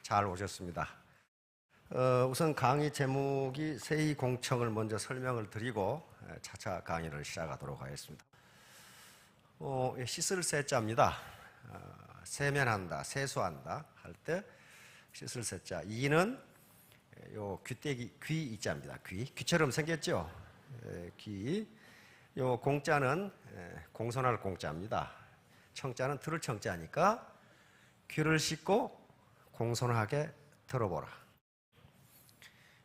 잘 오셨습니다. 우선 강의 제목이 세이공청을 먼저 설명을 드리고 차차 강의를 시작하도록 하겠습니다. 씻을 세자입니다. 세면한다, 세수한다 할 때 씻을 세자. 이는 요 귀때기 귀 이자입니다. 귀처럼 생겼죠. 귀. 요 공자는 공손할 공자입니다. 청자는 들을 청자니까 귀를 씻고 공손하게 들어보라.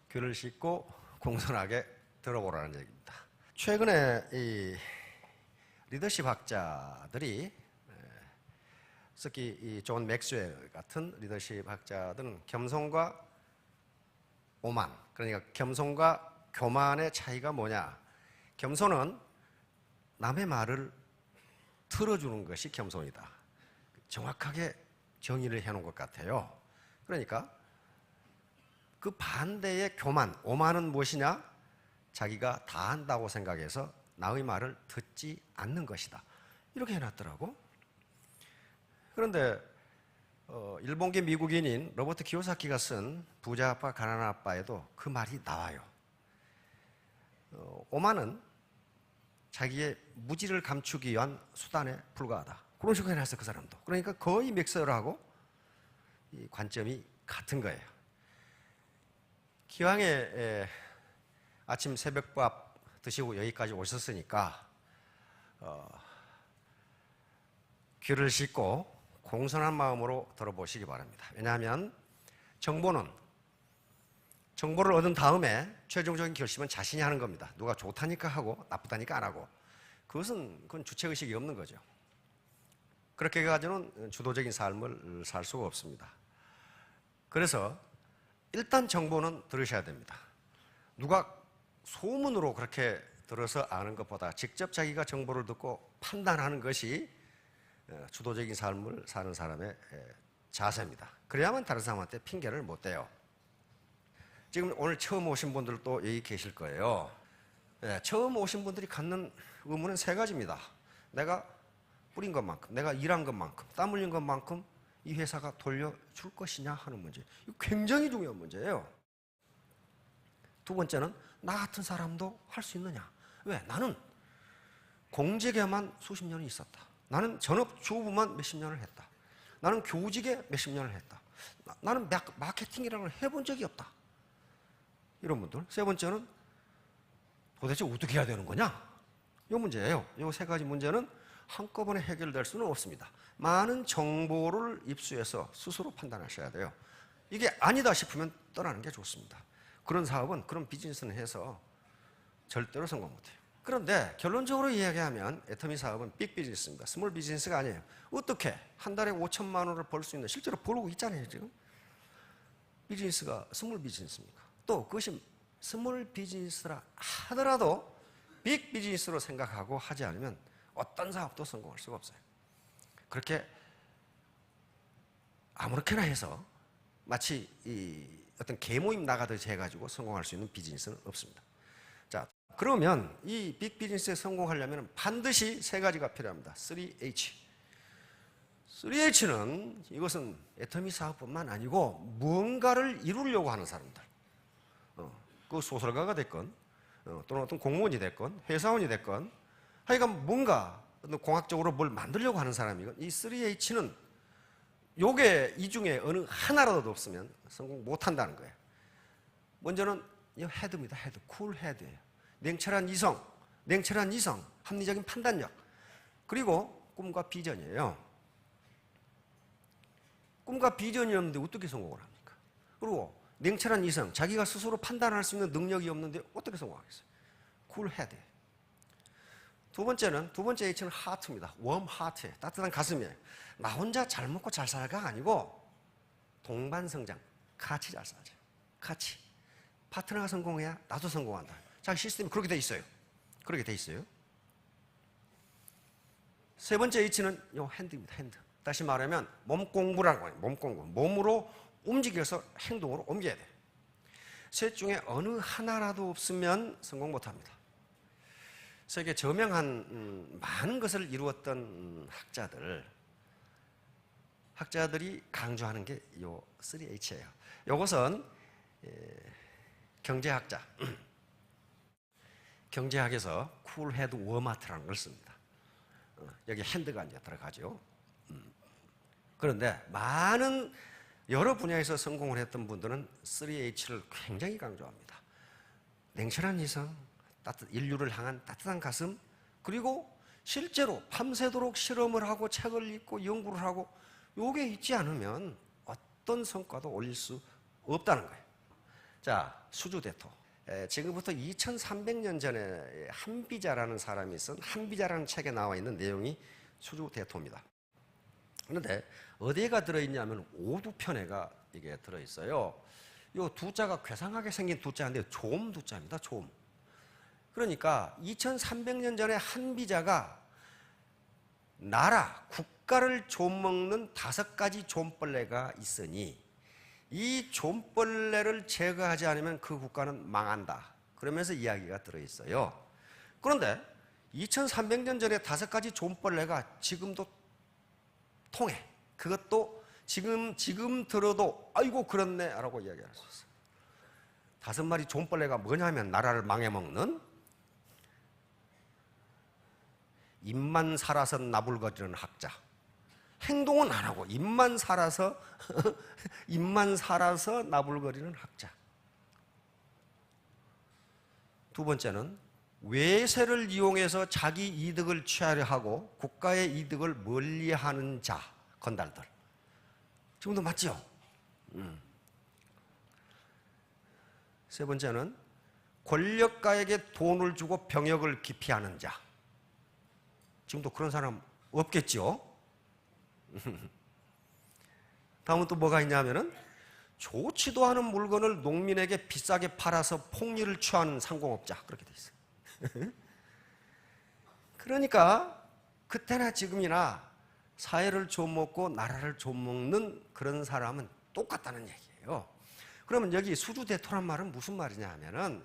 귀를 씻고 공손하게 들어보라는 얘기입니다. 최근에 이 리더십 학자들이, 특히 이 존 맥스웰 같은 리더십 학자들은 겸손과 오만, 그러니까 겸손과 교만의 차이가 뭐냐? 겸손은 남의 말을 들어주는 것이 겸손이다. 정확하게 정의를 해놓은 것 같아요. 그러니까 그 반대의 교만, 오만은 무엇이냐? 자기가 다 한다고 생각해서 남의 말을 듣지 않는 것이다. 이렇게 해놨더라고. 그런데 일본계 미국인인 로버트 키요사키가 쓴 부자 아빠 가난한 아빠에도 그 말이 나와요. 오만은 자기의 무지를 감추기 위한 수단에 불과하다. 그런 식으로 해놨어, 그 사람도. 그러니까 거의 맥스웰하고 이 관점이 같은 거예요. 기왕에 아침 새벽밥 드시고 여기까지 오셨으니까 귀를 씻고 공손한 마음으로 들어보시기 바랍니다. 왜냐하면 정보를 얻은 다음에 최종적인 결심은 자신이 하는 겁니다. 누가 좋다니까 하고 나쁘다니까 안 하고. 그건 주체의식이 없는 거죠. 그렇게 해가지고는 주도적인 삶을 살 수가 없습니다. 그래서 일단 정보는 들으셔야 됩니다. 누가 소문으로 그렇게 들어서 아는 것보다 직접 자기가 정보를 듣고 판단하는 것이 주도적인 삶을 사는 사람의 자세입니다. 그래야만 다른 사람한테 핑계를 못 대요. 지금 오늘 처음 오신 분들도 여기 계실 거예요. 처음 오신 분들이 갖는 의문은 세 가지입니다. 내가 뿌린 것만큼, 내가 일한 것만큼, 땀 흘린 것만큼 이 회사가 돌려줄 것이냐 하는 문제. 이거 굉장히 중요한 문제예요. 두 번째는 나 같은 사람도 할 수 있느냐. 왜? 나는 공직에만 수십 년이 있었다. 나는 전업주부만 몇십 년을 했다. 나는 교직에 몇십 년을 했다. 나는 마케팅이라는 걸 해본 적이 없다. 이런 분들. 세 번째는 도대체 어떻게 해야 되는 거냐? 이 문제예요. 이 세 가지 문제는 한꺼번에 해결될 수는 없습니다. 많은 정보를 입수해서 스스로 판단하셔야 돼요. 이게 아니다 싶으면 떠나는 게 좋습니다. 그런 사업은, 그런 비즈니스는 해서 절대로 성공 못해요. 그런데 결론적으로 이야기하면 애터미 사업은 빅 비즈니스입니다. 스몰 비즈니스가 아니에요. 어떻게 한 달에 5천만 원을 벌 수 있는, 실제로 벌고 있잖아요, 지금. 비즈니스가 스몰 비즈니스입니까? 또 그것이 스몰 비즈니스라 하더라도 빅 비즈니스로 생각하고 하지 않으면 어떤 사업도 성공할 수가 없어요. 그렇게 아무렇게나 해서 마치 어떤 개모임 나가듯이 해가지고 성공할 수 있는 비즈니스는 없습니다. 자, 그러면 이 빅 비즈니스에 성공하려면 반드시 세 가지가 필요합니다. 3H. 3H는 이것은 애터미 사업뿐만 아니고 무언가를 이루려고 하는 사람들. 그 소설가가 됐건 또는 어떤 공무원이 됐건 회사원이 됐건 하여간 뭔가 공학적으로 뭘 만들려고 하는 사람이건 이 3H는 요게 이 중에 어느 하나라도 없으면 성공 못한다는 거예요. 먼저는 이 헤드입니다. 헤드. 쿨 헤드예요. 냉철한 이성, 합리적인 판단력, 그리고 꿈과 비전이에요. 꿈과 비전이 없는데 어떻게 성공을 합니까? 그리고 냉철한 이성, 자기가 스스로 판단할 수 있는 능력이 없는데 어떻게 성공하겠어요? 쿨 헤드. 두 번째 H는 하트입니다. 웜 하트예요. 따뜻한 가슴이에요. 나 혼자 잘 먹고 잘 살가 아니고 동반성장, 같이 잘 살자. 같이. 파트너가 성공해야 나도 성공한다. 자기 시스템이 그렇게 돼 있어요. 세 번째 H는 요 핸드입니다. 핸드. 다시 말하면 몸 공부라고 해요. 몸 공부. 몸으로 움직여서 행동으로 옮겨야 돼요. 셋 중에 어느 하나라도 없으면 성공 못합니다. 세계 저명한 많은 것을 이루었던 학자들이 강조하는 게 요 3H예요. 요것은 경제학자, 경제학에서 쿨헤드 워마트라는 걸 씁니다. 여기 핸드가 이제 들어가죠. 그런데 많은 여러 분야에서 성공을 했던 분들은 3H를 굉장히 강조합니다. 냉철한 이성, 인류를 향한 따뜻한 가슴, 그리고 실제로 밤새도록 실험을 하고 책을 읽고 연구를 하고 요게 있지 않으면 어떤 성과도 올릴 수 없다는 거예요. 자, 수주대토. 지금부터 2300년 전에 한비자라는 사람이 쓴 한비자라는 책에 나와 있는 내용이 수주대토입니다. 그런데 어디에가 들어있냐면 오두편에가 이게 들어있어요. 요 두자가 괴상하게 생긴 두자인데 좀 두자입니다. 좀. 그러니까 2300년 전에 한비자가 나라, 국가를 좀먹는 5가지 좀벌레가 있으니 이 좀벌레를 제거하지 않으면 그 국가는 망한다. 그러면서 이야기가 들어있어요. 그런데 2300년 전에 5가지 좀벌레가 지금도 통해. 그것도 지금 들어도 아이고 그렇네 라고 이야기할 수 있어요. 5마리 좀벌레가 뭐냐면 나라를 망해먹는 입만 살아서 나불거리는 학자. 행동은 안 하고 입만 살아서 나불거리는 학자. 두 번째는 외세를 이용해서 자기 이득을 취하려 하고 국가의 이득을 멀리하는 자, 건달들. 지금도 맞죠? 세 번째는 권력가에게 돈을 주고 병역을 기피하는 자. 지금도 그런 사람 없겠죠? 다음은 또 뭐가 있냐면은 좋지도 않은 물건을 농민에게 비싸게 팔아서 폭리를 취하는 상공업자. 그렇게 돼 있어요. 그러니까 그때나 지금이나 사회를 좀먹고 나라를 좀먹는 그런 사람은 똑같다는 얘기예요. 그러면 여기 수주대토란 말은 무슨 말이냐 하면은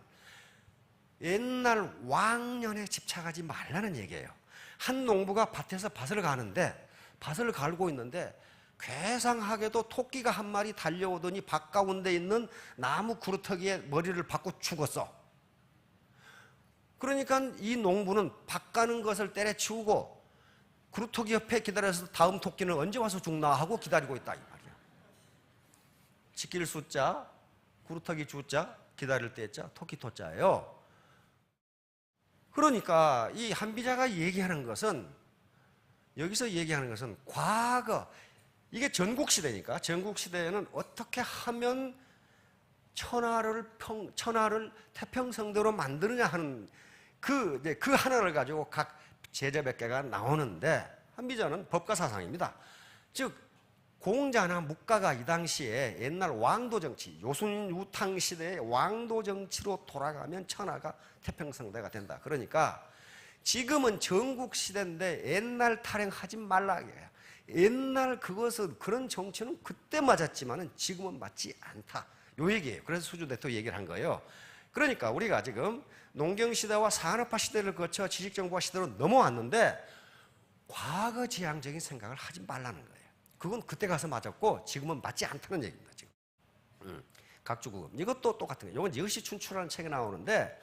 옛날 왕년에 집착하지 말라는 얘기예요. 한 농부가 밭에서 밭을 가는데 밭을 갈고 있는데 괴상하게도 토끼가 한 마리 달려오더니 밭 가운데 있는 나무 구루터기에 머리를 박고 죽었어. 그러니까 이 농부는 밭 가는 것을 때려치우고 구루터기 옆에 기다려서 다음 토끼는 언제 와서 죽나 하고 기다리고 있다 이 말이야. 지킬 숫자, 구루터기 주자, 기다릴 때자, 토끼 토자예요. 그러니까 이 한비자가 얘기하는 것은 여기서 얘기하는 것은 과거 이게 전국시대니까 전국시대에는 어떻게 하면 천하를 태평성대로 만드느냐 하는 그 하나를 가지고 각 제자 몇 개가 나오는데 한비자는 법가사상입니다. 즉 공자나 묵가가 이 당시에 옛날 왕도 정치, 요순 우탕 시대의 왕도 정치로 돌아가면 천하가 태평성대가 된다. 그러니까 지금은 전국 시대인데 옛날 타령하지 말라. 옛날 그것은 그런 정치는 그때 맞았지만은 지금은 맞지 않다. 요 얘기예요. 그래서 수주대토 얘기를 한 거예요. 그러니까 우리가 지금 농경 시대와 산업화 시대를 거쳐 지식정보화 시대로 넘어왔는데 과거 지향적인 생각을 하지 말라는 거예요. 그건 그때 가서 맞았고 지금은 맞지 않다는 얘기입니다. 지금 각주구금 이것도 똑같은 거예요. 이건 여시춘추라는 책에 나오는데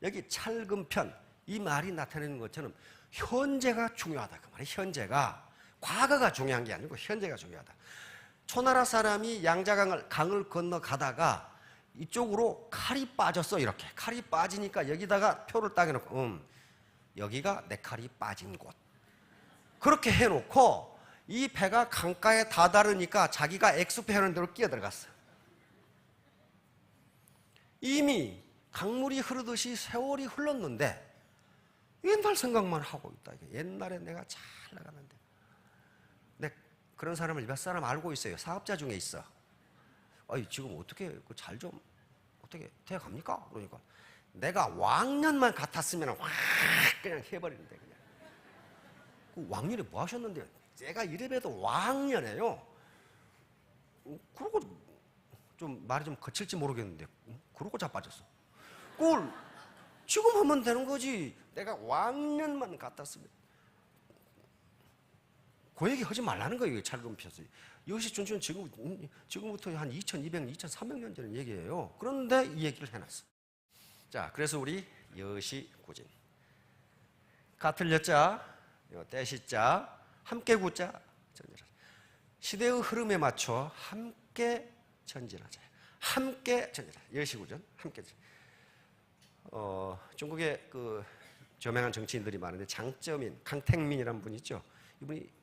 여기 찰금편 이 말이 나타내는 것처럼 현재가 중요하다 그 말이에요. 현재가 과거가 중요한 게 아니고 현재가 중요하다. 초나라 사람이 강을 건너 가다가 이쪽으로 칼이 빠졌어. 이렇게 칼이 빠지니까 여기다가 표를 딱 해놓고 여기가 내 칼이 빠진 곳 그렇게 해놓고 이 배가 강가에 다다르니까 자기가 엑스표 하는 대로 끼어들어갔어. 이미 강물이 흐르듯이 세월이 흘렀는데 옛날 생각만 하고 있다. 옛날에 내가 잘 나갔는데. 근데 그런 사람을 몇 사람 알고 있어요. 사업자 중에 있어. 지금 어떻게 잘 좀 어떻게 돼갑니까? 그러니까 내가 왕년만 같았으면 확 그냥 해버리는데 그냥. 그 왕년에 뭐 하셨는데요? 제가 이래봬도 왕년에요. 그러고 좀 말이 좀 거칠지 모르겠는데 그러고 자빠졌어. 그걸 지금 하면 되는 거지. 내가 왕년만 같았으면 그 얘기 하지 말라는 거예요. 찰금 펴서. 여시준추는 지금부터 한 2200, 2300년 전 얘기예요. 그런데 이 얘기를 해놨어. 자, 그래서 우리 여시구진. 같을 여자, 떼시자, 함께 굳자, 전진하자. 시대의 흐름에 맞춰 함께 전진하자. 함께 전진하자. 여시구전, 함께 전진. 중국에 그 저명한 정치인들이 많은데 장쩌민, 강택민이라는 분이 있죠. 이분이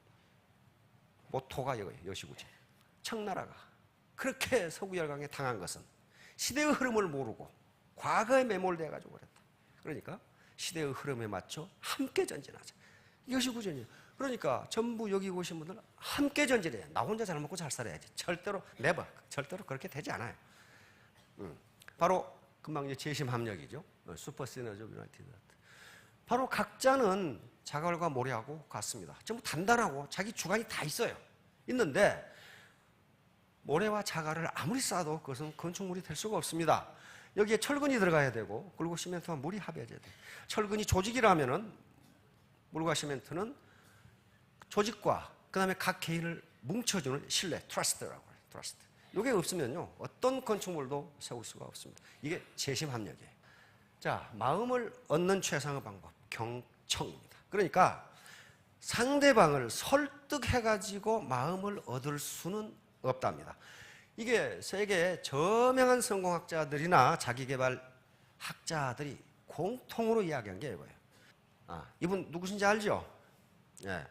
모토가 이거예요. 여시구전. 청나라가 그렇게 서구열강에 당한 것은 시대의 흐름을 모르고 과거에 매몰되어 가지고 그랬다. 그러니까 시대의 흐름에 맞춰 함께 전진하자. 이것이 구전이에요. 그러니까 전부 여기 오신 분들은 함께 전진해야 돼. 나 혼자 잘 먹고 잘 살아야지. 절대로 절대로 그렇게 되지 않아요. 바로 금방 이제 재심 합력이죠. 슈퍼 시너지 오브 유나이티드. 바로 각자는 자갈과 모래하고 같습니다. 전부 단단하고 자기 주관이 다 있어요. 있는데 모래와 자갈을 아무리 쌓아도 그것은 건축물이 될 수가 없습니다. 여기에 철근이 들어가야 되고, 그리고 시멘트와 물이 합해져야 돼요. 철근이 조직이라면은 물과 시멘트는 조직과 그 다음에 각 개인을 뭉쳐주는 신뢰, 트러스트라고 해요. 트러스트. 이게 없으면요 어떤 건축물도 세울 수가 없습니다. 이게 재심합력이에요. 자, 마음을 얻는 최상의 방법, 경청입니다. 그러니까 상대방을 설득해가지고 마음을 얻을 수는 없답니다. 이게 세계의 저명한 성공학자들이나 자기개발 학자들이 공통으로 이야기한 게 이거예요. 이분 누구신지 알죠? 예.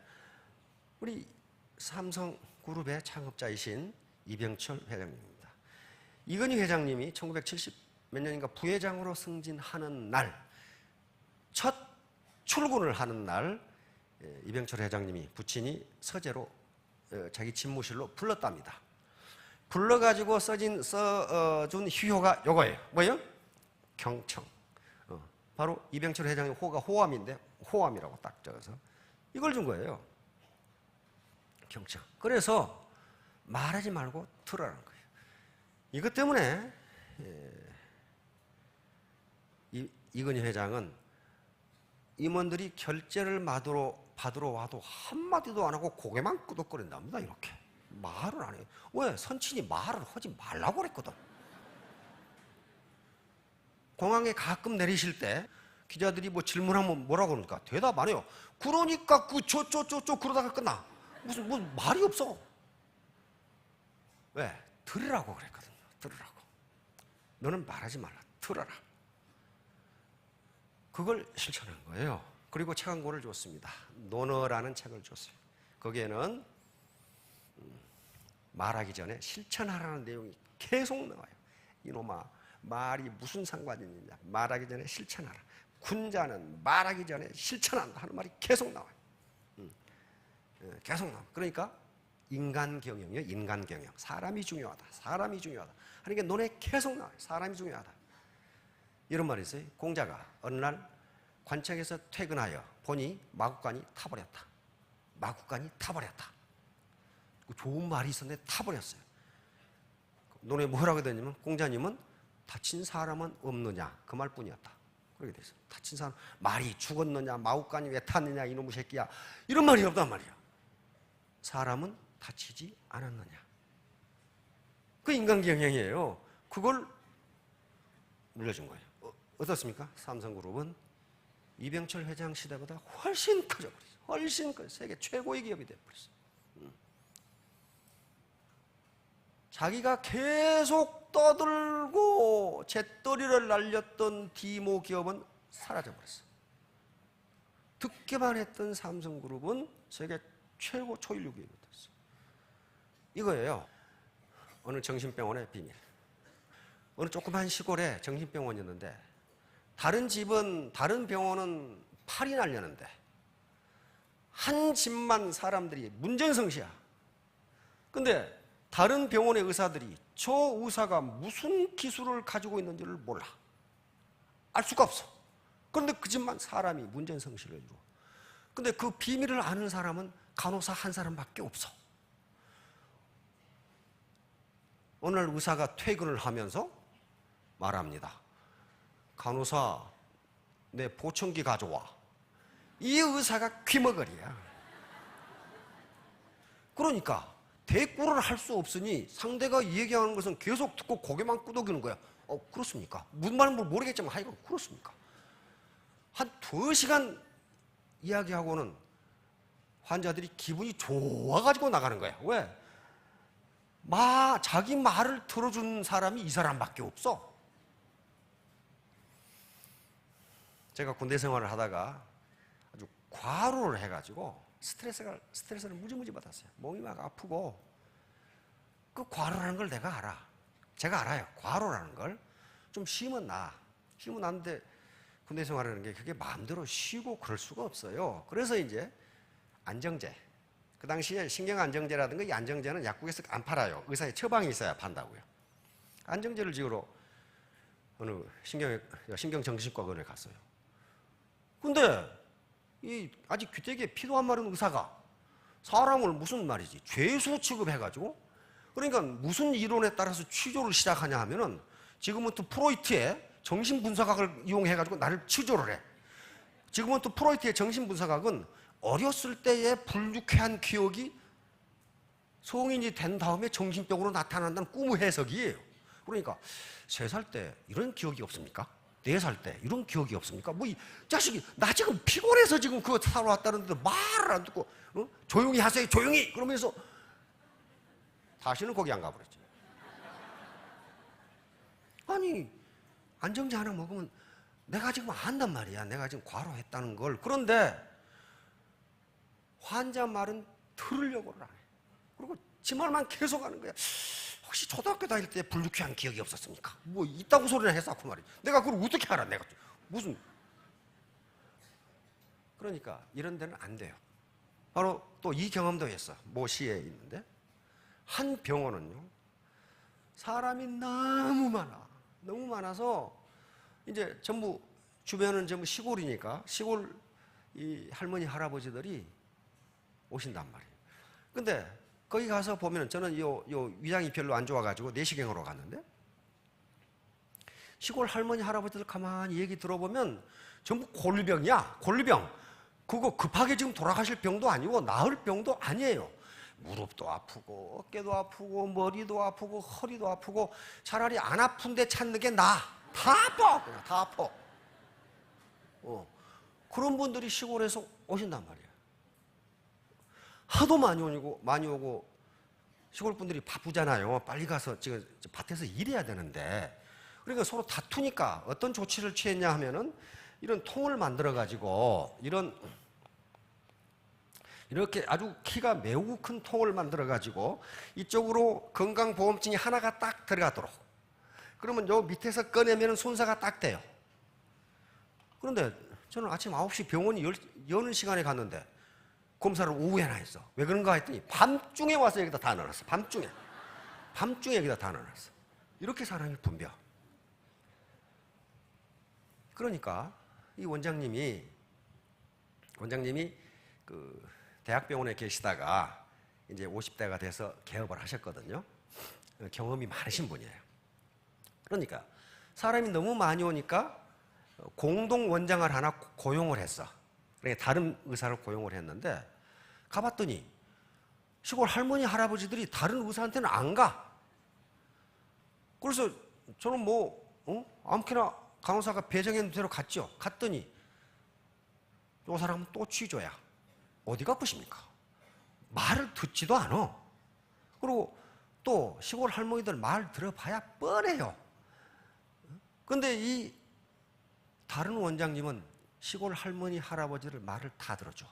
우리 삼성그룹의 창업자이신 이병철 회장님입니다. 이건희 회장님이 1970 몇 년인가 부회장으로 승진하는 날, 첫 출근을 하는 날, 이병철 회장님이 부친이 서재로 자기 집무실로 불렀답니다. 불러가지고 써준 휴효가 요거예요. 뭐예요? 경청. 바로 이병철 회장의 호가 호암인데 호암이라고 딱 적어서 이걸 준 거예요. 경청. 그래서 말하지 말고 들으라는 거예요. 이것 때문에 이건희 회장은 임원들이 결제를 받으러 와도 한마디도 안 하고 고개만 끄덕거린답니다. 이렇게. 말을 안 해요. 왜? 선친이 말을 하지 말라고 그랬거든. 공항에 가끔 내리실 때 기자들이 뭐 질문하면 뭐라고 그러니까 대답 안 해요. 그러니까 그러다가 끝나. 무슨 말이 없어. 왜? 들으라고 그랬거든요. 들으라고. 너는 말하지 말라. 들어라. 그걸 실천한 거예요. 그리고 책 한 권을 줬습니다. 논어라는 책을 줬어요. 거기에는 말하기 전에 실천하라는 내용이 계속 나와요. 이놈아, 말이 무슨 상관이 있느냐. 말하기 전에 실천하라. 군자는 말하기 전에 실천한다 하는 말이 계속 나와요. 계속 나와요. 그러니까 인간경영이요. 인간경영. 사람이 중요하다. 사람이 중요하다. 하는 게 논에 계속 나와요. 사람이 중요하다. 이런 말이 있어요. 공자가 어느 날 관청에서 퇴근하여 보니 마구간이 타버렸다. 마구간이 타버렸다. 좋은 말이 있었는데 타버렸어요. 논에 뭐라고 되냐면 공자님은 다친 사람은 없느냐 그 말뿐이었다. 그렇게 돼 있어요. 다친 사람, 말이 죽었느냐 마구간이 왜 탔느냐 이놈의 새끼야 이런 말이 없단 말이야. 사람은 다치지 않았느냐. 그 인간경영이에요. 그걸 물려준 거예요. 어떻습니까? 삼성그룹은 이병철 회장 시대보다 훨씬 커져버렸어요. 훨씬 커. 세계 최고의 기업이 되어버렸어요. 자기가 계속 떠들고 재떨이를 날렸던 디모 기업은 사라져버렸어요. 듣기만 했던 삼성그룹은 세계 최고 초일류 기업이 됐어요. 이거예요. 어느 정신병원의 비밀. 어느 조그만 시골에 정신병원이었는데 다른 병원은 팔이 날렸는데 한 집만 사람들이 문전성시야. 근데 다른 병원의 의사들이 저 의사가 무슨 기술을 가지고 있는지를 몰라. 알 수가 없어. 그런데 그 집만 사람이 문전성시를 이루어. 근데 그 비밀을 아는 사람은 간호사 한 사람밖에 없어. 어느 날 의사가 퇴근을 하면서 말합니다. 간호사, 내 보청기 가져와. 이 의사가 귀머거리야. 그러니까 대꾸를 할 수 없으니 상대가 얘기하는 것은 계속 듣고 고개만 끄덕이는 거야. 그렇습니까? 무슨 말인지 모르겠지만 하여간 그렇습니까? 한 2시간 이야기하고는 환자들이 기분이 좋아가지고 나가는 거야. 왜? 자기 말을 들어준 사람이 이 사람밖에 없어. 제가 군대 생활을 하다가 아주 과로를 해가지고 스트레스를 무지무지 받았어요. 몸이 막 아프고. 그 과로라는 걸 내가 알아. 제가 알아요. 과로라는 걸. 좀 쉬면 나. 쉬면 나는데 군대 생활하는 게 그게 마음대로 쉬고 그럴 수가 없어요. 그래서 이제 안정제. 그 당시에 신경안정제라든가 이 안정제는 약국에서 안 팔아요. 의사의 처방이 있어야 판다고요. 안정제를 지으러 어느 신경정신과원에 갔어요. 근데 이 아직 귀때기에 피도 안 마른 의사가 사람을 무슨 말이지 죄수 취급해가지고, 그러니까 무슨 이론에 따라서 치료를 시작하냐 하면은 지금은 또 프로이트의 정신분석학을 이용해가지고 나를 치료를 해. 지금은 또 프로이트의 정신분석학은 어렸을 때의 불유쾌한 기억이 성인이 된 다음에 정신병으로 나타난다는 꿈의 해석이에요. 그러니까 3살 때 이런 기억이 없습니까? 4살 때 이런 기억이 없습니까? 이 자식이 나 지금 피곤해서 지금 그거 사러 왔다는데 말을 안 듣고 조용히 하세요 조용히 그러면서 다시는 거기 안 가버렸지. 아니 안정제 하나 먹으면 내가 지금 안단 말이야. 내가 지금 과로했다는 걸. 그런데 환자 말은 들으려고를 안 해. 그리고 지 말만 계속 하는 거야. 혹시 초등학교 다닐 때 불유쾌한 기억이 없었습니까? 있다고 소리나 했었고 말이야. 내가 그걸 어떻게 알아? 내가 무슨. 그러니까 이런 데는 안 돼요. 바로 또 이 경험도 했어. 모시에 있는데 한 병원은요 사람이 너무 많아. 너무 많아서 이제 전부 주변은 전부 시골이니까 시골 이 할머니 할아버지들이 오신단 말이에요. 근데 거기 가서 보면은 저는 요 위장이 별로 안 좋아가지고 내시경으로 갔는데 시골 할머니 할아버지들 가만히 얘기 들어보면 전부 골병이야. 골병. 그거 급하게 지금 돌아가실 병도 아니고 나을 병도 아니에요. 무릎도 아프고 어깨도 아프고 머리도 아프고 허리도 아프고 차라리 안 아픈데 찾는 게 나아. 다 아파. 그냥 다 아파. 그런 분들이 시골에서 오신단 말이에요. 하도 많이 오고 시골 분들이 바쁘잖아요. 빨리 가서 지금 밭에서 일해야 되는데 그러니까 서로 다투니까 어떤 조치를 취했냐 하면은 이런 통을 만들어 가지고 이렇게 아주 키가 매우 큰 통을 만들어 가지고 이쪽으로 건강보험증이 하나가 딱 들어가도록, 그러면 요 밑에서 꺼내면 순서가 딱 돼요. 그런데 저는 아침 9시 병원이 여는 시간에 갔는데 검사를 오후에나 했어. 왜 그런가 했더니 밤중에 와서 여기다 다 넣어놨어. 밤중에 여기다 다 넣어놨어. 이렇게 사람이 붐벼. 그러니까 이 원장님이 그 대학병원에 계시다가 이제 50대가 돼서 개업을 하셨거든요. 경험이 많으신 분이에요. 그러니까 사람이 너무 많이 오니까 공동 원장을 하나 고용을 했어. 그러니까 다른 의사를 고용을 했는데 가봤더니 시골 할머니 할아버지들이 다른 의사한테는 안 가. 그래서 저는 아무렇게나 간호사가 배정해놓은 대로 갔죠. 갔더니 이 사람은 또 취조야. 어디가 아프십니까? 말을 듣지도 않아. 그리고 또 시골 할머니들 말 들어봐야 뻔해요. 근데 이 다른 원장님은 시골 할머니 할아버지들 말을 다 들어줘.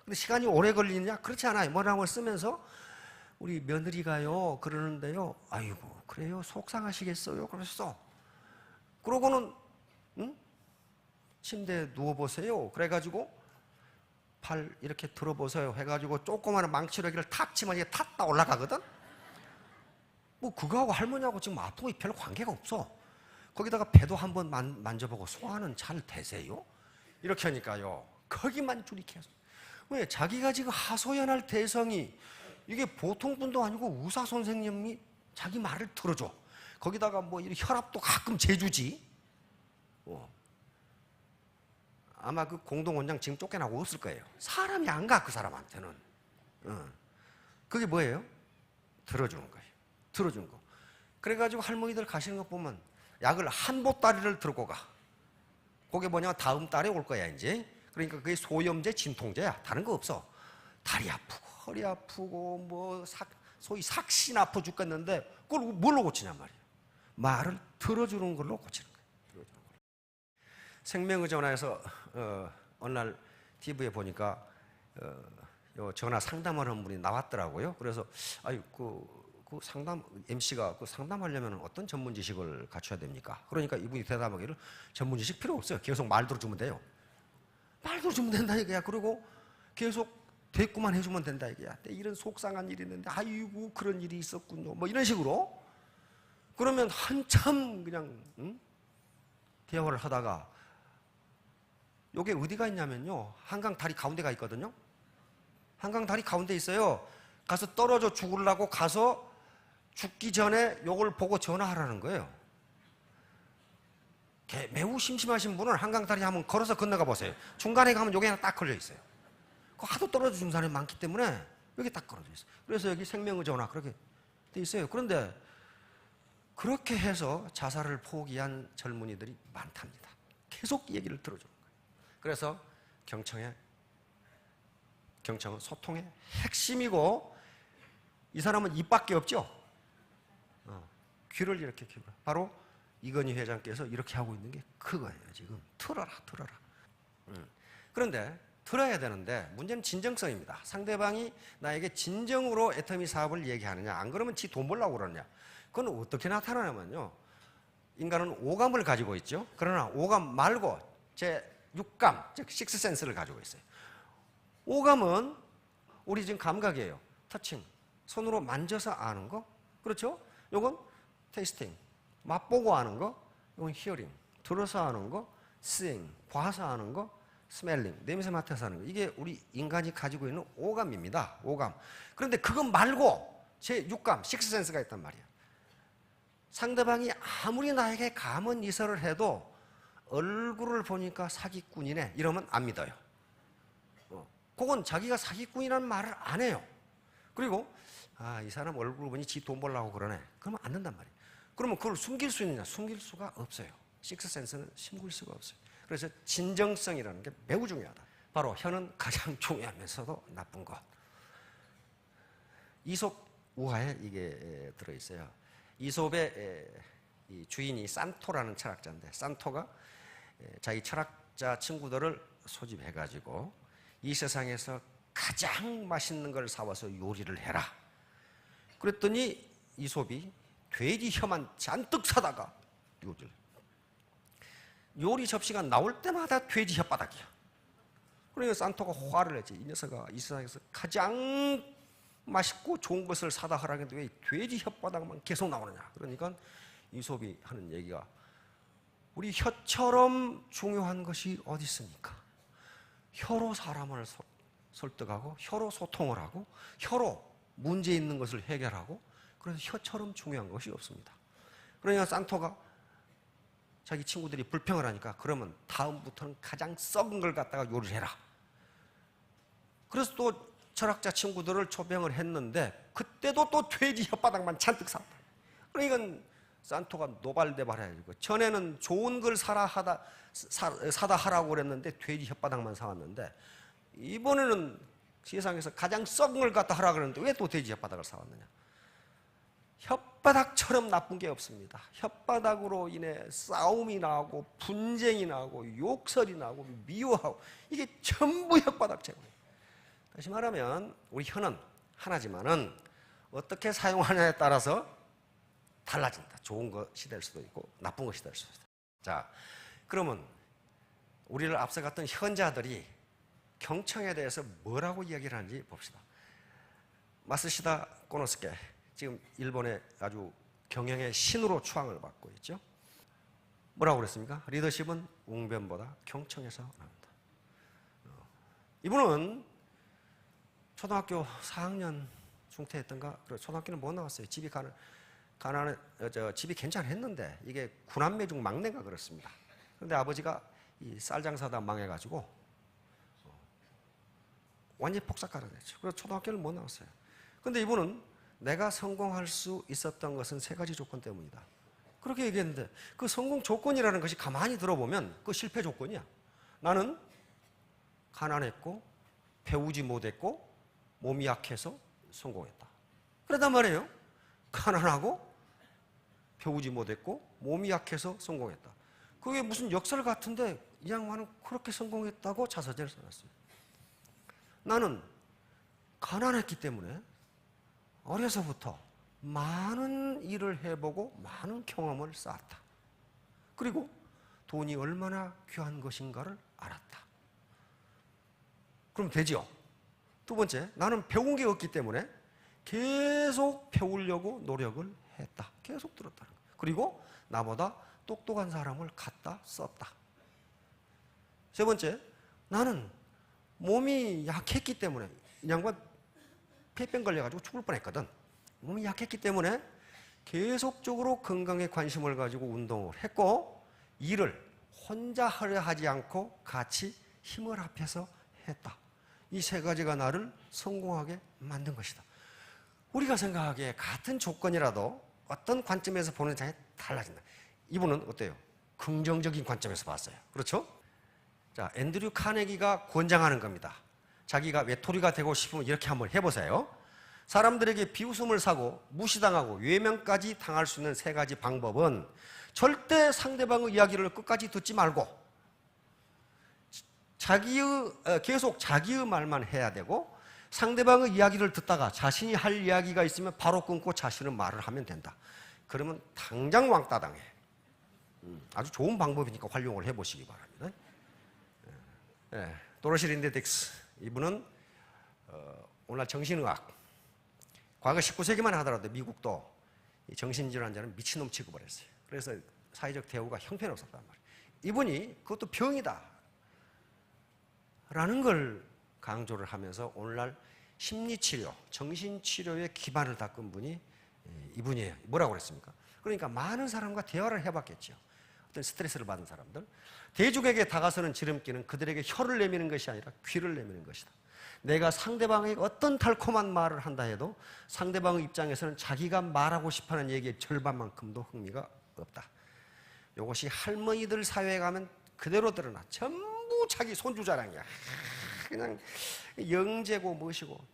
근데 시간이 오래 걸리느냐? 그렇지 않아요. 뭐라고 쓰면서 우리 며느리가요 그러는데요. 아이고 그래요 속상하시겠어요. 그랬어. 그러고는 침대에 누워보세요. 그래가지고 팔 이렇게 들어보세요 해가지고 조그마한 망치러기를 탁 치면 이게 탔다 올라가거든. 그거하고 할머니하고 지금 아픈 거 별로 관계가 없어. 거기다가 배도 한번 만져보고 소화는 잘 되세요? 이렇게 하니까요 거기만 줄이 계속. 왜? 자기가 지금 하소연할 대상이 이게 보통 분도 아니고 의사 선생님이 자기 말을 들어줘. 거기다가 이런 혈압도 가끔 재주지. 아마 그 공동원장 지금 쫓겨나고 없을 거예요. 사람이 안 가, 그 사람한테는. 그게 뭐예요? 들어주는 거예요. 들어주는 거. 그래가지고 할머니들 가시는 거 보면 약을 한 보따리를 들고 가. 그게 뭐냐면 다음 달에 올 거야 이제. 그러니까 그게 소염제, 진통제야. 다른 거 없어. 다리 아프고 허리 아프고 뭐 소위 삭신 아파 죽겠는데 그걸 뭘로 고치냔 말이에요. 말을 들어주는 걸로 고치는 거예요. 들어주는 걸로. 생명의전화에서 어느 날 TV에 보니까 요 전화 상담하는 분이 나왔더라고요. 그래서 아유 그 상담 MC가 그 상담하려면 어떤 전문 지식을 갖춰야 됩니까? 그러니까 이분이 대답하기를 전문 지식 필요 없어요. 계속 말 들어주면 돼요. 말 들어주면 된다 이거야. 그리고 계속 대꾸만 해주면 된다 이거야. 이런 속상한 일이 있는데 아이고 그런 일이 있었군요. 뭐 이런 식으로 그러면 한참 그냥 대화를 하다가 요게 어디가 있냐면요. 한강 다리 가운데가 있거든요. 한강 다리 가운데 있어요. 가서 떨어져 죽으려고 가서 죽기 전에 요걸 보고 전화하라는 거예요. 매우 심심하신 분은 한강 다리 한번 걸어서 건너가 보세요. 중간에 가면 요게 하나 딱 걸려 있어요. 그 하도 떨어져 죽는 사람이 많기 때문에 여기 딱 걸어져 있어요. 그래서 여기 생명의 전화 그렇게 돼 있어요. 그런데 그렇게 해서 자살을 포기한 젊은이들이 많답니다. 계속 얘기를 들어주는 거예요. 그래서 경청은 소통의 핵심이고 이 사람은 입밖에 없죠. 귀를 이렇게 기울여. 바로 이건희 회장께서 이렇게 하고 있는 게 그거예요. 지금 들어라. 그런데 들어야 되는데 문제는 진정성입니다. 상대방이 나에게 진정으로 애터미 사업을 얘기하느냐 안 그러면 지 돈 벌려고 그러느냐. 그건 어떻게 나타나냐면요. 인간은 오감을 가지고 있죠. 그러나 오감 말고 제 육감, 즉 식스센스를 가지고 있어요. 오감은 우리 지금 감각이에요. 터칭, 손으로 만져서 아는 거, 그렇죠? 요건 테이스팅, 맛보고 아는 거, 요건 히어링, 들어서 아는 거, seeing, 봐서 아는 거, 스멜링, 냄새 맡아서 하는 거. 이게 우리 인간이 가지고 있는 오감입니다. 오감. 그런데 그것 말고 제 육감, 식스센스가 있단 말이에요. 상대방이 아무리 나에게 감언 이설을 해도 얼굴을 보니까 사기꾼이네 이러면 안 믿어요. 그건 자기가 사기꾼이라는 말을 안 해요. 그리고 이 사람 얼굴 보니 지 돈 벌려고 그러네. 그러면 안 된단 말이에요. 그러면 그걸 숨길 수 있느냐? 숨길 수가 없어요. 식스센스는 숨길 수가 없어요. 그래서 진정성이라는 게 매우 중요하다. 바로 혀는 가장 중요하면서도 나쁜 것. 이솝 우화에 이게 들어있어요. 이솝의 주인이 산토라는 철학자인데 산토가 자기 철학자 친구들을 소집해가지고 이 세상에서 가장 맛있는 걸 사와서 요리를 해라. 그랬더니 이솝이 돼지 혀만 잔뜩 사다가 요리 접시가 나올 때마다 돼지 혓바닥이야. 그러니까 산토가 화를 내지. 이 녀석아 이 세상에서 가장 맛있고 좋은 것을 사다 하라는데 왜 돼지 혓바닥만 계속 나오느냐. 그러니까 이솝이 하는 얘기가 우리 혀처럼 중요한 것이 어디 있습니까? 혀로 사람을 설득하고 혀로 소통을 하고 혀로 문제 있는 것을 해결하고 그래서 혀처럼 중요한 것이 없습니다. 그러니까 산토가 자기 친구들이 불평을 하니까 그러면 다음부터는 가장 썩은 걸 갖다가 요리를 해라. 그래서 또 철학자 친구들을 초빙을 했는데 그때도 또 돼지 혓바닥만 잔뜩 샀다. 그러니까 산토가 노발대발해가지고 전에는 좋은 걸 사다 하라고 그랬는데 돼지 혓바닥만 사왔는데 이번에는 세상에서 가장 썩은 걸 갖다 하라고 그랬는데 왜 또 돼지 혓바닥을 사왔느냐. 혓바닥처럼 나쁜 게 없습니다. 혓바닥으로 인해 싸움이 나고 분쟁이 나고 욕설이 나고 미워하고 이게 전부 혓바닥 제거예요. 다시 말하면 우리 혀는 하나지만은 어떻게 사용하냐에 따라서 달라진다. 좋은 것이 될 수도 있고 나쁜 것이 될 수도 있다. 자, 그러면 우리를 앞서갔던 현자들이 경청에 대해서 뭐라고 이야기를 하는지 봅시다. 마쓰시다 코노스케, 지금 일본의 아주 경영의 신으로 추앙을 받고 있죠. 뭐라고 그랬습니까? 리더십은 웅변보다 경청에서 나온다. 이분은 초등학교 4학년 중퇴했던가? 초등학교는 못 나왔어요. 집이 집이 괜찮았는데 이게 9남매 중 막내가 그렇습니다. 그런데 아버지가 이 쌀 장사다 망해가지고 완전히 폭삭가게 됐죠. 그래서 초등학교를 못 나왔어요. 근데 이분은 내가 성공할 수 있었던 것은 세 가지 조건 때문이다. 그렇게 얘기했는데 그 성공 조건이라는 것이 가만히 들어보면 그 실패 조건이야. 나는 가난했고 배우지 못했고 몸이 약해서 성공했다. 그러단 말이에요. 가난하고 배우지 못했고 몸이 약해서 성공했다. 그게 무슨 역설 같은데 이 양반은 그렇게 성공했다고 자서전을 써놨어요. 나는 가난했기 때문에 어려서부터 많은 일을 해보고 많은 경험을 쌓았다. 그리고 돈이 얼마나 귀한 것인가를 알았다. 그럼 되죠. 두 번째, 나는 배운 게 없기 때문에 계속 배우려고 노력을 했다. 계속 들었다는 거예요. 그리고 나보다 똑똑한 사람을 갖다 썼다. 세 번째, 나는 몸이 약했기 때문에 이 양반 폐병 걸려가지고 죽을 뻔했거든. 몸이 약했기 때문에 계속적으로 건강에 관심을 가지고 운동을 했고 일을 혼자 하려 하지 않고 같이 힘을 합해서 했다. 이 세 가지가 나를 성공하게 만든 것이다. 우리가 생각하기에 같은 조건이라도 어떤 관점에서 보는 장에 달라진다. 이분은 어때요? 긍정적인 관점에서 봤어요. 그렇죠? 자, 앤드류 카네기가 권장하는 겁니다. 자기가 외톨이가 되고 싶으면 이렇게 한번 해보세요. 사람들에게 비웃음을 사고 무시당하고 외면까지 당할 수 있는 세 가지 방법은 절대 상대방의 이야기를 끝까지 듣지 말고 계속 자기의 말만 해야 되고 상대방의 이야기를 듣다가 자신이 할 이야기가 있으면 바로 끊고 자신의 말을 하면 된다. 그러면 당장 왕따 당해. 아주 좋은 방법이니까 활용을 해보시기 바랍니다. 도로시 린데 딕스 이분은 오늘날 정신의학 과거 19세기만 하더라도 미국도 정신질환자는 미친놈 취급을 했어요. 그래서 사회적 대우가 형편없었단 말이에요. 이분이 그것도 병이다 라는 걸 강조를 하면서 오늘날 심리치료, 정신치료의 기반을 닦은 분이 이분이에요. 뭐라고 그랬습니까? 그러니까 많은 사람과 대화를 해봤겠죠. 어떤 스트레스를 받은 사람들. 대중에게 다가서는 지름길은 그들에게 혀를 내미는 것이 아니라 귀를 내미는 것이다. 내가 상대방에게 어떤 달콤한 말을 한다 해도 상대방의 입장에서는 자기가 말하고 싶어하는 얘기의 절반만큼도 흥미가 없다. 이것이 할머니들 사회에 가면 그대로 드러나. 전부 자기 손주 자랑이야. 그냥 영재고 뭐시고.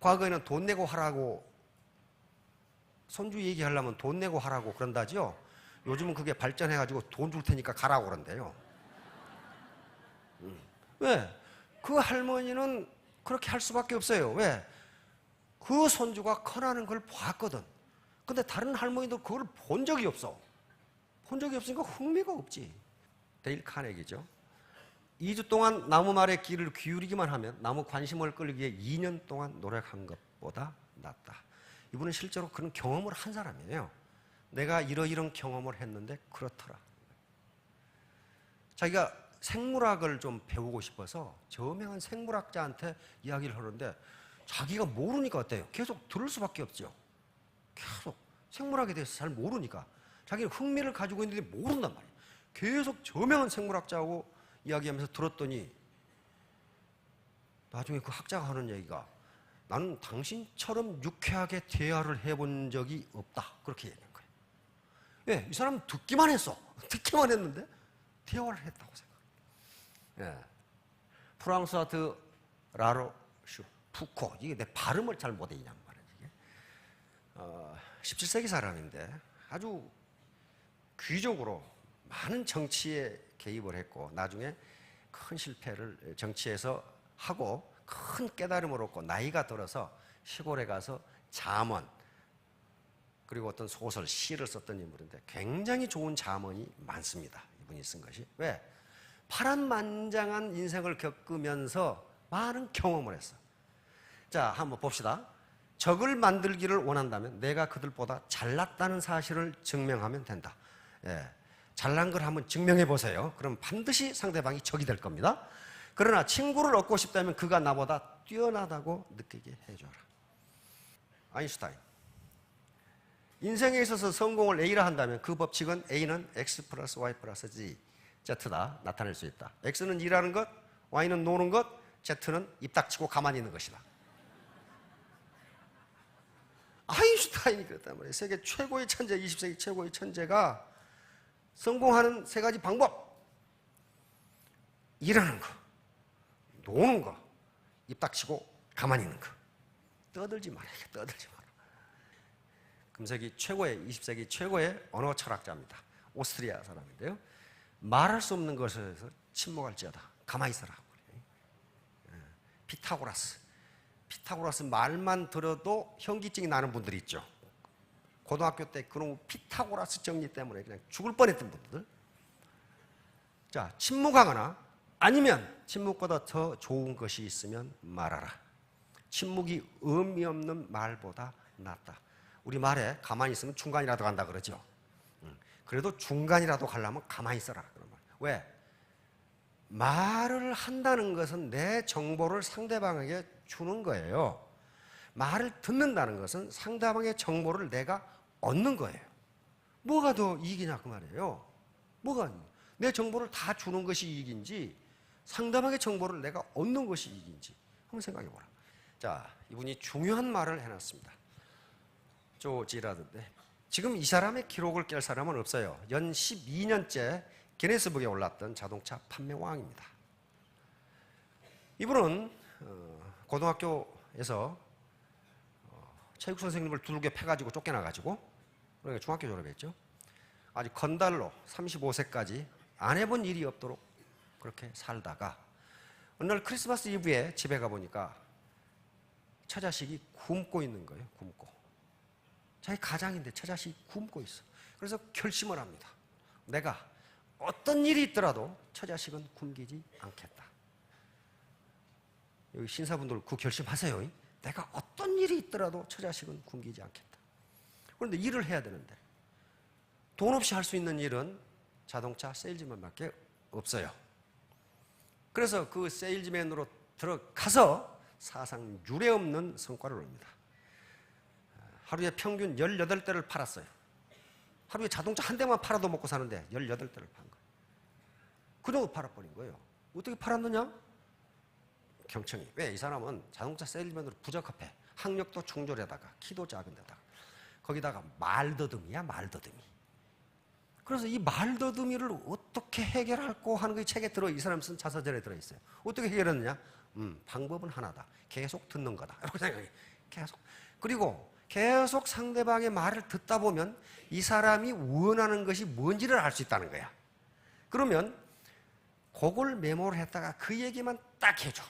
과거에는 돈 내고 하라고 손주 얘기하려면 돈 내고 하라고 그런다지요. 요즘은 그게 발전해가지고 돈 줄 테니까 가라고 그런대요. 왜? 그 할머니는 그렇게 할 수밖에 없어요. 왜? 그 손주가 커나는 걸 봤거든. 근데 다른 할머니도 그걸 본 적이 없어. 본 적이 없으니까 흥미가 없지. 데일 카네기죠. 2주 동안 나무 말에 귀를 기울이기만 하면 나무 관심을 끌기 위해 2년 동안 노력한 것보다 낫다. 이분은 실제로 그런 경험을 한 사람이에요. 내가 이러이런 경험을 했는데 그렇더라. 자기가 생물학을 좀 배우고 싶어서 저명한 생물학자한테 이야기를 하는데 자기가 모르니까 어때요? 계속 들을 수밖에 없죠. 계속 생물학에 대해서 잘 모르니까 자기는 흥미를 가지고 있는데 모른단 말이에요. 계속 저명한 생물학자하고 이야기하면서 들었더니 나중에 그 학자가 하는 얘기가 나는 당신처럼 유쾌하게 대화를 해본 적이 없다. 그렇게 얘기한 거예요. 예, 이 사람은 듣기만 했어. 듣기만 했는데 대화를 했다고 생각해요. 예. 프랑스와 드 라로슈 푸코. 이게 내 발음을 잘 못해 이 양반은 이게. 17세기 사람인데 아주 귀족으로 많은 정치에 개입을 했고 나중에 큰 실패를 정치에서 하고 큰 깨달음을 얻고 나이가 들어서 시골에 가서 잠언 그리고 어떤 소설, 시를 썼던 인물인데 굉장히 좋은 잠언이 많습니다. 이분이 쓴 것이. 왜? 파란만장한 인생을 겪으면서 많은 경험을 했어. 자, 한번 봅시다. 적을 만들기를 원한다면 내가 그들보다 잘났다는 사실을 증명하면 된다. 예. 잘난 걸 한번 증명해 보세요. 그럼 반드시 상대방이 적이 될 겁니다. 그러나 친구를 얻고 싶다면 그가 나보다 뛰어나다고 느끼게 해줘라. 아인슈타인. 인생에 있어서 성공을 A라 한다면 그 법칙은 A는 X 플러스 Y 플러스 Z, Z다 나타낼 수 있다. X는 일하는 것, Y는 노는 것, Z는 입 닥치고 가만히 있는 것이다. 아인슈타인이 그랬단 말이에요. 세계 최고의 천재, 20세기 최고의 천재가 성공하는 세 가지 방법. 일하는 거, 노는 거, 입 닥치고 가만히 있는 거. 떠들지 마라. 떠들지 마라. 금세기 최고의, 20세기 최고의 언어 철학자입니다. 오스트리아 사람인데요. 말할 수 없는 것에서 침묵할지어다. 가만히 있어라. 피타고라스 말만 들어도 현기증이 나는 분들이 있죠. 고등학교 때 그런 피타고라스 정리 때문에 그냥 죽을 뻔했던 분들. 자, 침묵하거나 아니면 침묵보다 더 좋은 것이 있으면 말하라. 침묵이 의미 없는 말보다 낫다. 우리 말에 가만히 있으면 중간이라도 간다 그러죠. 그래도 중간이라도 가려면 가만히 있어라. 그러면 왜? 말을 한다는 것은 내 정보를 상대방에게 주는 거예요. 말을 듣는다는 것은 상대방의 정보를 내가 얻는 거예요. 뭐가 더 이익이냐 그 말이에요. 뭐가 내 정보를 다 주는 것이 이익인지 상대방의 정보를 내가 얻는 것이 이익인지 한번 생각해 보라. 자, 이분이 중요한 말을 해놨습니다. 조 지라드인데 지금 이 사람의 기록을 깰 사람은 없어요. 연 12년째 기네스북에 올랐던 자동차 판매 왕입니다. 이분은 고등학교에서 체육 선생님을 두들겨 패가지고 쫓겨나가지고 그러니까 중학교 졸업했죠. 아주 건달로 35세까지 안 해본 일이 없도록 그렇게 살다가 어느 날 크리스마스 이브에 집에 가보니까 처자식이 굶고 있는 거예요. 굶고. 자기 가장인데 처자식이 굶고 있어. 그래서 결심을 합니다. 내가 어떤 일이 있더라도 처자식은 굶기지 않겠다. 여기 신사분들 그 결심하세요. 내가 어떤 일이 있더라도 처자식은 굶기지 않겠다. 그런데 일을 해야 되는데 돈 없이 할 수 있는 일은 자동차 세일즈맨밖에 없어요. 그래서 그 세일즈맨으로 들어가서 사상 유례 없는 성과를 얻습니다. 하루에 평균 18대를 팔았어요. 하루에 자동차 한 대만 팔아도 먹고 사는데 18대를 판 거예요. 그 정도 팔아버린 거예요. 어떻게 팔았느냐? 경청이. 왜? 이 사람은 자동차 세일즈맨으로 부적합해. 학력도 중졸에다가 키도 작은 데다가 거기다가 말더듬이야. 말더듬이. 그래서 이 말더듬이를 어떻게 해결할까 하는 게 책에 이 사람 쓴 자서전에 들어있어요. 어떻게 해결했느냐? 방법은 하나다. 계속 듣는 거다. 이렇게 생각해. 계속. 그리고 계속 상대방의 말을 듣다 보면 이 사람이 원하는 것이 뭔지를 알 수 있다는 거야. 그러면 그걸 메모를 했다가 그 얘기만 딱 해줘.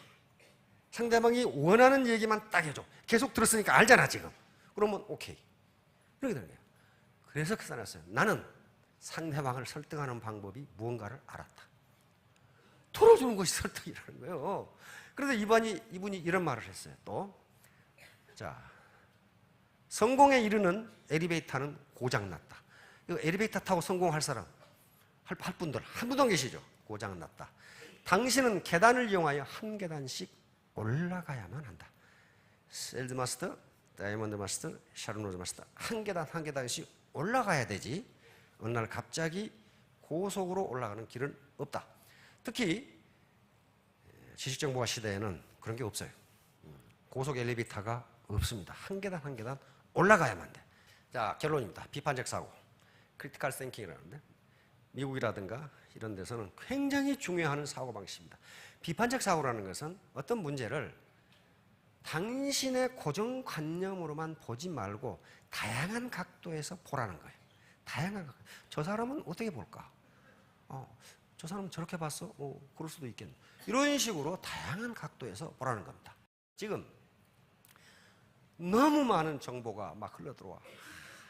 상대방이 원하는 얘기만 딱 해줘. 계속 들었으니까 알잖아 지금. 그러면 오케이. 이렇게 되는 거예요. 그래서 그 사람이 했어요. 나는 상대방을 설득하는 방법이 무언가를 알았다. 털어주는 것이 설득이라는 거예요. 그래서 이분이 이런 말을 했어요. 또 자, 성공에 이르는 엘리베이터는 고장났다. 이거 엘리베이터 타고 성공할 사람 할 분들 한 분도 안 계시죠? 고장났다. 당신은 계단을 이용하여 한 계단씩 올라가야만 한다. 셀즈 마스터, 다이아몬드 마스터, 샤론로즈 마스터 한 계단 한 계단씩 올라가야 되지. 어느 날 갑자기 고속으로 올라가는 길은 없다. 특히 지식정보화 시대에는 그런 게 없어요. 고속 엘리베이터가 없습니다. 한 계단 한 계단 올라가야만 돼. 자, 결론입니다. 비판적 사고, 크리티컬 띵킹이라는데 미국이라든가 이런 데서는 굉장히 중요한 사고방식입니다. 비판적 사고라는 것은 어떤 문제를 당신의 고정관념으로만 보지 말고 다양한 각도에서 보라는 거예요. 다양한 각도. 저 사람은 어떻게 볼까? 저 사람은 저렇게 봤어? 그럴 수도 있겠네. 이런 식으로 다양한 각도에서 보라는 겁니다. 지금 너무 많은 정보가 막 흘러들어와.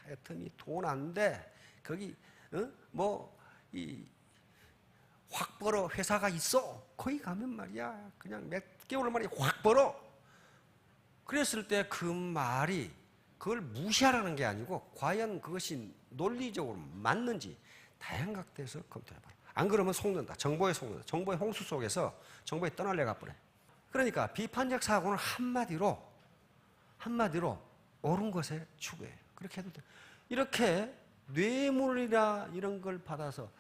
애터미 돈 안 돼. 거기 확 벌어 회사가 있어. 거기 가면 말이야 그냥 몇 개월 만에 확 벌어. 그랬을 때 그 말이 그걸 무시하라는 게 아니고 과연 그것이 논리적으로 맞는지 다양한 각도에서 검토해봐라. 안 그러면 속는다. 정보에 속는다. 정보의 홍수 속에서 정보에 떠날려가 버려. 그러니까 비판적 사고는 한마디로 옳은 것에 추구해요. 그렇게 해도 돼. 이렇게 뇌물이나 이런 걸 받아서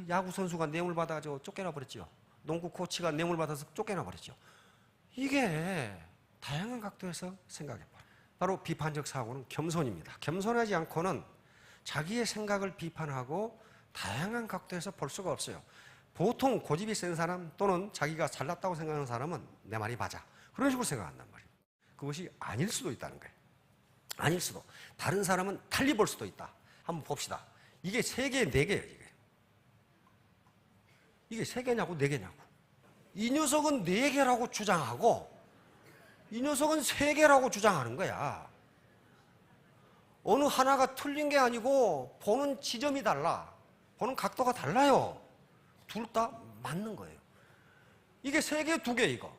야구 선수가 뇌물 받아가지고 쫓겨나 버렸죠. 농구 코치가 뇌물 받아서 쫓겨나 버렸죠. 이게 다양한 각도에서 생각해봐라. 바로 비판적 사고는 겸손입니다. 겸손하지 않고는 자기의 생각을 비판하고 다양한 각도에서 볼 수가 없어요. 보통 고집이 센 사람 또는 자기가 잘났다고 생각하는 사람은 내 말이 맞아, 그런 식으로 생각한단 말이에요. 그것이 아닐 수도 있다는 거예요. 아닐 수도. 다른 사람은 달리 볼 수도 있다. 한번 봅시다. 이게 3개, 4개예요. 이게 3개냐고 4개냐고. 이 녀석은 4개라고 주장하고 이 녀석은 3개라고 주장하는 거야. 어느 하나가 틀린 게 아니고 보는 지점이 달라. 보는 각도가 달라요. 둘 다 맞는 거예요. 이게 3개, 2개 이거.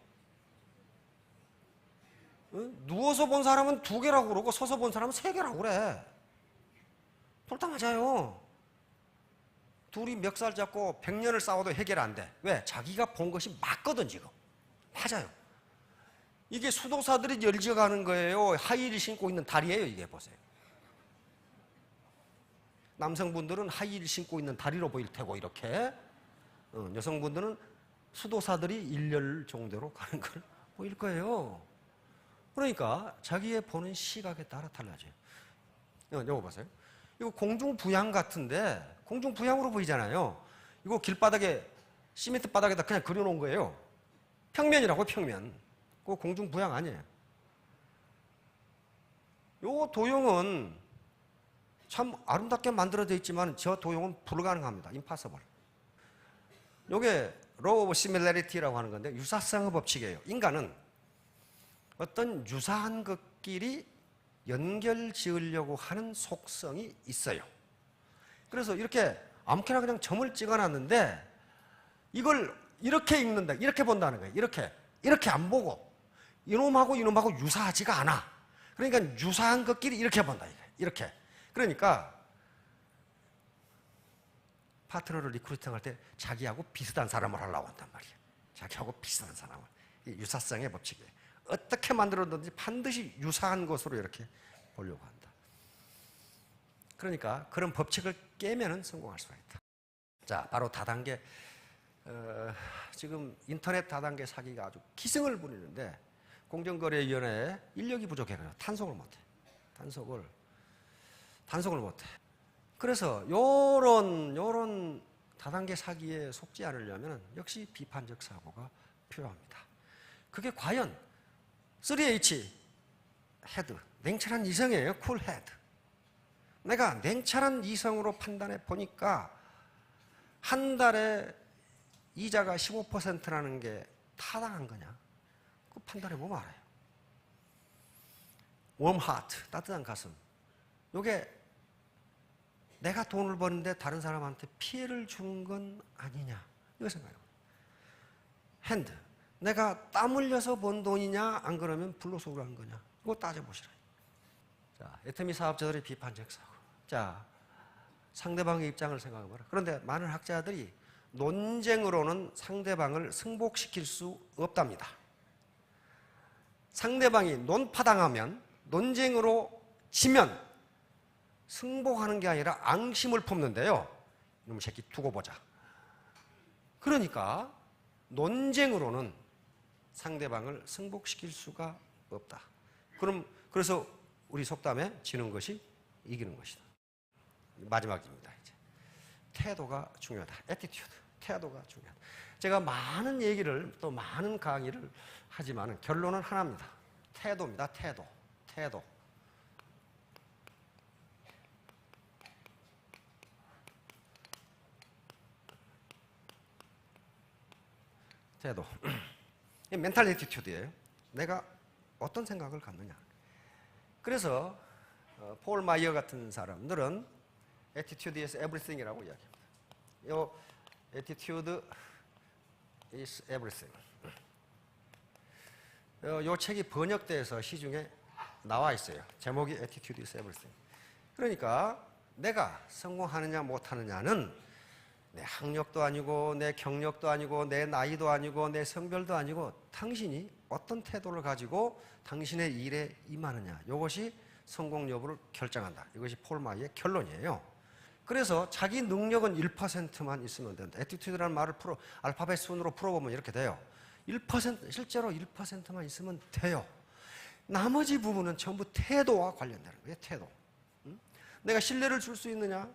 누워서 본 사람은 2개라고 그러고 서서 본 사람은 3개라고 그래. 둘 다 맞아요. 둘이 멱살 잡고 100년을 싸워도 해결 안 돼. 왜? 자기가 본 것이 맞거든 지금. 맞아요. 이게 수도사들이 열지어가는 거예요. 하이힐 신고 있는 다리예요. 이게 보세요. 남성분들은 하이힐 신고 있는 다리로 보일 테고 이렇게 여성분들은 수도사들이 일렬 정도로 가는 걸 보일 거예요. 그러니까 자기의 보는 시각에 따라 달라져요. 이거 보세요. 이거 공중부양 같은데 공중부양으로 보이잖아요. 이거 길바닥에 시멘트 바닥에다 그냥 그려놓은 거예요. 평면이라고, 평면. 그거 공중부양 아니에요. 요 도형은 참 아름답게 만들어져 있지만 저 도형은 불가능합니다. impossible. 요게 law of similarity라고 하는 건데 유사성의 법칙이에요. 인간은 어떤 유사한 것끼리 연결 지으려고 하는 속성이 있어요. 그래서 이렇게 아무렇게나 그냥 점을 찍어놨는데 이걸 이렇게 읽는다, 이렇게 본다는 거예요. 이렇게 안 보고 이놈하고 유사하지가 않아. 그러니까 유사한 것끼리 이렇게 본다. 이렇게. 그러니까 파트너를 리크루팅할 때 자기하고 비슷한 사람을 하려고 한단 말이에요. 자기하고 비슷한 사람을. 이 유사성의 법칙이에요. 어떻게 만들었든지 반드시 유사한 것으로 이렇게 보려고 한다. 그러니까 그런 법칙을 깨면은 성공할 수가 있다. 자, 바로 다단계. 지금 인터넷 다단계 사기가 아주 기승을 부리는데 공정거래위원회에 인력이 부족해요. 단속을 못해. 단속을 못해. 그래서 요런 다단계 사기에 속지 않으려면 역시 비판적 사고가 필요합니다. 그게 과연 3H 헤드, 냉철한 이성이에요. 쿨 헤드. 내가 냉철한 이성으로 판단해 보니까 한 달에 이자가 15%라는 게 타당한 거냐? 그 판단해 보면 알아요. 웜 하트, 따뜻한 가슴. 요게 내가 돈을 버는데 다른 사람한테 피해를 주는 건 아니냐? 이거 생각해요. 핸드. 내가 땀 흘려서 번 돈이냐, 안 그러면 불로소를 한 거냐. 이거 따져보시라. 자, 애터미 사업자들의 비판적 사고. 자, 상대방의 입장을 생각해봐라. 그런데 많은 학자들이 논쟁으로는 상대방을 승복시킬 수 없답니다. 상대방이 논파당하면, 논쟁으로 지면 승복하는 게 아니라 앙심을 품는데요. 이놈 새끼 두고 보자. 그러니까 논쟁으로는 상대방을 승복시킬 수가 없다. 그래서 우리 속담에 지는 것이 이기는 것이다. 마지막입니다. 이제 태도가 중요하다. 애티튜드. 태도가 중요하다. 제가 많은 얘기를 또 많은 강의를 하지만 결론은 하나입니다. 태도입니다. 태도. 멘탈 애티튜드예요. 내가 어떤 생각을 갖느냐. 그래서 폴 마이어 같은 사람들은 attitude is everything이라고 이야기합니다. 이 attitude is everything. 이 책이 번역돼서 시중에 나와 있어요. 제목이 attitude is everything. 그러니까 내가 성공하느냐 못하느냐는 내 학력도 아니고 내 경력도 아니고 내 나이도 아니고 내 성별도 아니고 당신이 어떤 태도를 가지고 당신의 일에 임하느냐. 이것이 성공 여부를 결정한다. 이것이 폴 마이의 결론이에요. 그래서 자기 능력은 1%만 있으면 된다. 애티튜드라는 말을 알파벳 순으로 풀어보면 이렇게 돼요. 1%, 실제로 1%만 있으면 돼요. 나머지 부분은 전부 태도와 관련되는 거예요. 태도. 내가 신뢰를 줄 수 있느냐,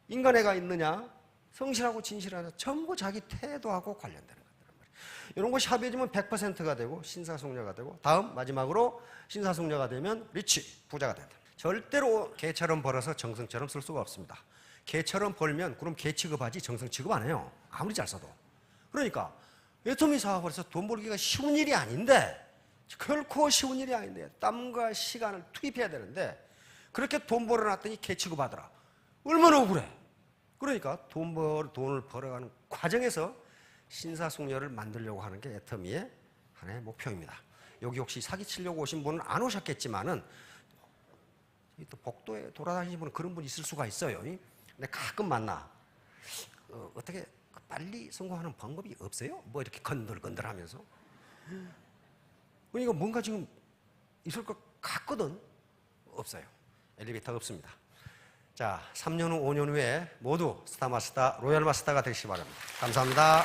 인간애가 있느냐, 성실하고 진실하냐, 전부 자기 태도하고 관련되는 것들란 말이에요. 이런 것이 합해지면 100%가 되고 신사숙녀가 되고, 다음 마지막으로 신사숙녀가 되면 리치, 부자가 된다. 절대로 개처럼 벌어서 정성처럼 쓸 수가 없습니다. 개처럼 벌면 그럼 개 취급하지 정성 취급 안 해요. 아무리 잘 써도. 그러니까 애터미 사업을 해서 돈 벌기가 쉬운 일이 아닌데, 결코 쉬운 일이 아닌데 땀과 시간을 투입해야 되는데 그렇게 돈 벌어놨더니 개 취급하더라. 얼마나 억울해. 그러니까 돈을 벌어가는 과정에서 신사숙녀를 만들려고 하는 게 애터미의 하나의 목표입니다. 여기 혹시 사기치려고 오신 분은 안 오셨겠지만은 또 복도에 돌아다니시는 분은 그런 분이 있을 수가 있어요. 근데 가끔 만나. 어떻게 빨리 성공하는 방법이 없어요? 뭐 이렇게 건들건들하면서. 그러니까 뭔가 지금 있을 것 같거든. 없어요. 엘리베이터가 없습니다. 자, 3년 후, 5년 후에 모두 스타마스터, 로얄마스터가 되시기 바랍니다. 감사합니다.